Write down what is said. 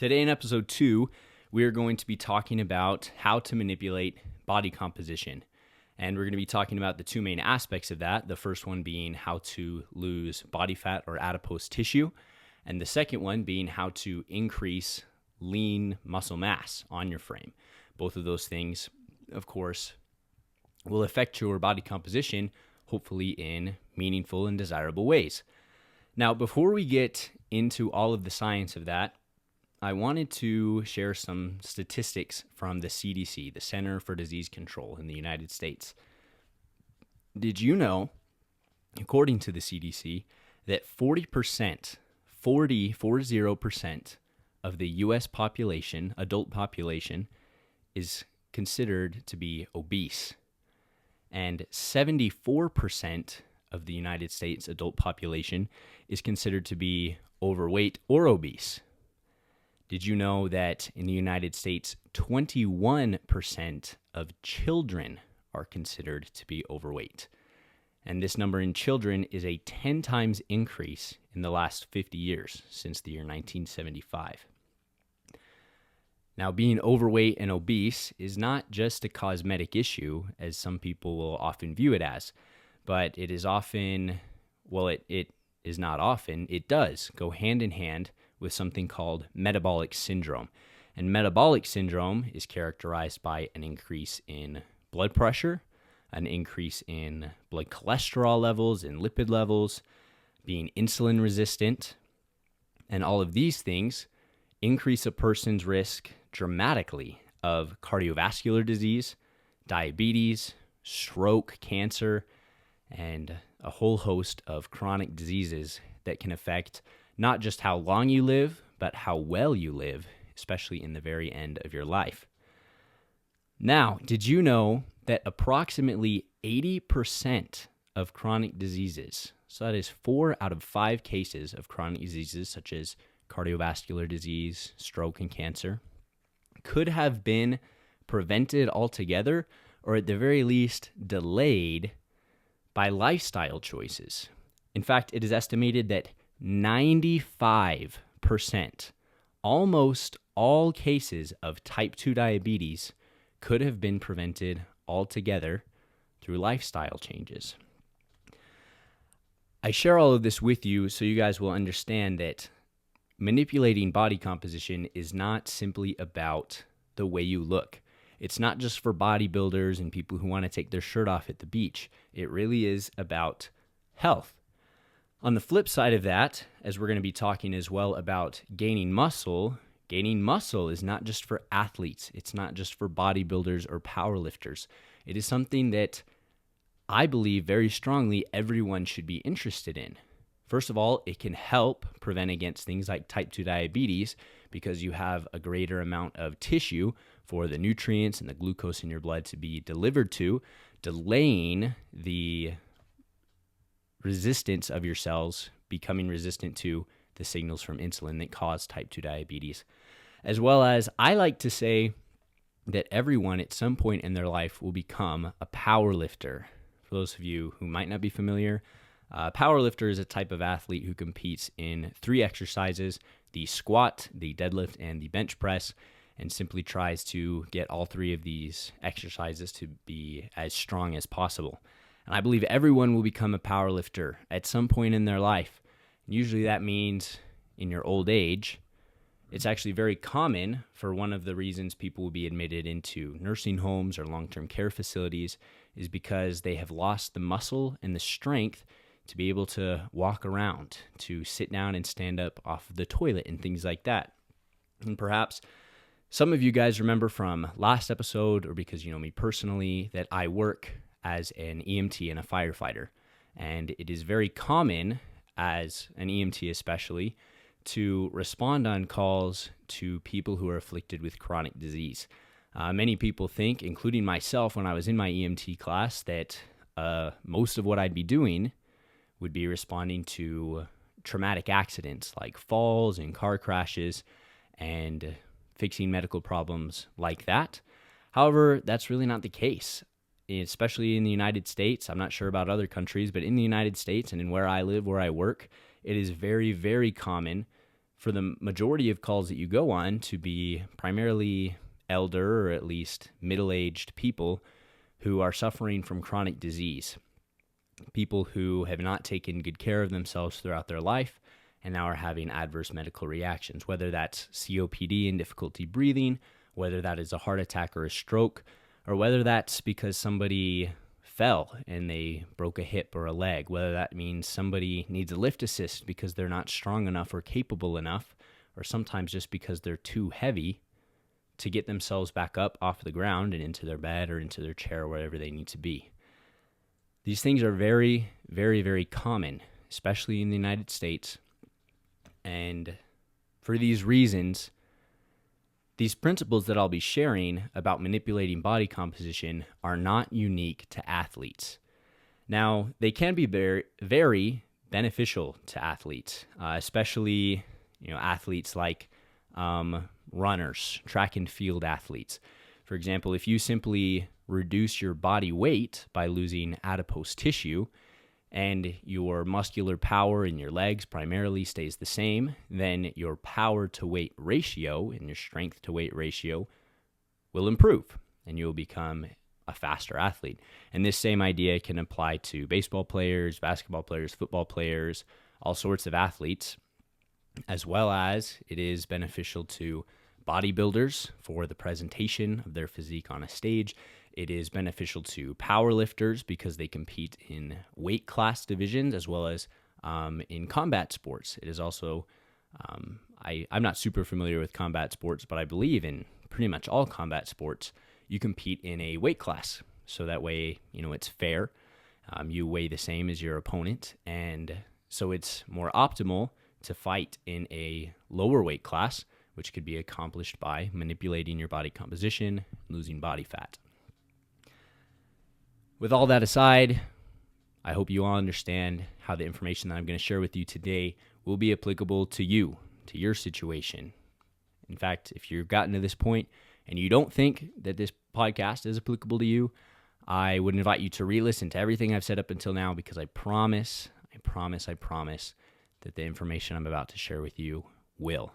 Today in episode 2, we are going to be talking about how to manipulate body composition. And we're going to be talking about the two main aspects of that. The first one being how to lose body fat or adipose tissue. And the second one being how to increase lean muscle mass on your frame. Both of those things, of course, will affect your body composition, hopefully in meaningful and desirable ways. Now, before we get into all of the science of that, I wanted to share some statistics from the CDC, the Center for Disease Control in the United States. Did you know, according to the CDC, that 40% of the U.S. population, adult population, is considered to be obese, and 74% of the United States adult population is considered to be overweight or obese? Did you know that in the United States, 21% of children are considered to be overweight? And this number in children is a 10 times increase in the last 50 years, since the year 1975. Now, being overweight and obese is not just a cosmetic issue, as some people will often view it as, but it is often, it is not often, it does go hand in hand with something called metabolic syndrome. And metabolic syndrome is characterized by an increase in blood pressure, an increase in blood cholesterol levels and lipid levels, being insulin resistant, and all of these things increase a person's risk dramatically of cardiovascular disease, diabetes, stroke, cancer, and a whole host of chronic diseases that can affect not just how long you live, but how well you live, especially in the very end of your life. Now, did you know that approximately 80% of chronic diseases, so that is 4 out of 5 cases of chronic diseases such as cardiovascular disease, stroke, and cancer, could have been prevented altogether, or at the very least delayed, by lifestyle choices? In fact, it is estimated that 95%, almost all cases of type 2 diabetes, could have been prevented altogether through lifestyle changes. I share all of this with you so you guys will understand that manipulating body composition is not simply about the way you look. It's not just for bodybuilders and people who want to take their shirt off at the beach. It really is about health. On the flip side of that, as we're going to be talking as well about gaining muscle is not just for athletes. It's not just for bodybuilders or powerlifters. It is something that I believe very strongly everyone should be interested in. First of all, it can help prevent against things like type 2 diabetes because you have a greater amount of tissue for the nutrients and the glucose in your blood to be delivered to, delaying the resistance of your cells becoming resistant to the signals from insulin that cause type 2 diabetes. As well as, I like to say that everyone at some point in their life will become a power lifter. For those of you who might not be familiar, power lifter is a type of athlete who competes in 3 exercises: the squat, the deadlift, and the bench press, and simply tries to get all 3 of these exercises to be as strong as possible. And I believe everyone will become a power lifter at some point in their life. Usually that means in your old age. It's actually very common for one of the reasons people will be admitted into nursing homes or long-term care facilities is because they have lost the muscle and the strength to be able to walk around, to sit down and stand up off of the toilet and things like that. And perhaps some of you guys remember from last episode, or because you know me personally, that I work as an EMT and a firefighter. And it is very common, as an EMT especially, to respond on calls to people who are afflicted with chronic disease. Many people think, including myself when I was in my EMT class, that most of what I'd be doing would be responding to traumatic accidents like falls and car crashes and fixing medical problems like that. However, that's really not the case. Especially in the United States. I'm not sure about other countries, but in the United States and in where I live, where I work, it is very, very common for the majority of calls that you go on to be primarily elder or at least middle-aged people who are suffering from chronic disease, people who have not taken good care of themselves throughout their life and now are having adverse medical reactions, whether that's COPD and difficulty breathing, whether that is a heart attack or a stroke, or whether that's because somebody fell and they broke a hip or a leg, whether that means somebody needs a lift assist because they're not strong enough or capable enough, or sometimes just because they're too heavy to get themselves back up off the ground and into their bed or into their chair or wherever they need to be. These things are very, very, very common, especially in the United States. And for these reasons, these principles that I'll be sharing about manipulating body composition are not unique to athletes. Now, they can be very, very beneficial to athletes, especially athletes like runners, track and field athletes. For example, if you simply reduce your body weight by losing adipose tissue and your muscular power in your legs primarily stays the same, then your power to weight ratio and your strength to weight ratio will improve and you'll become a faster athlete. And this same idea can apply to baseball players, basketball players, football players, all sorts of athletes, as well as it is beneficial to bodybuilders for the presentation of their physique on a stage. It is beneficial to powerlifters because they compete in weight class divisions as well as in combat sports. It is also, I'm not super familiar with combat sports, but I believe in pretty much all combat sports, you compete in a weight class. So that way, it's fair. You weigh the same as your opponent. And so it's more optimal to fight in a lower weight class, which could be accomplished by manipulating your body composition, losing body fat. With all that aside, I hope you all understand how the information that I'm going to share with you today will be applicable to you, to your situation. In fact, if you've gotten to this point and you don't think that this podcast is applicable to you, I would invite you to re-listen to everything I've said up until now, because I promise that the information I'm about to share with you will.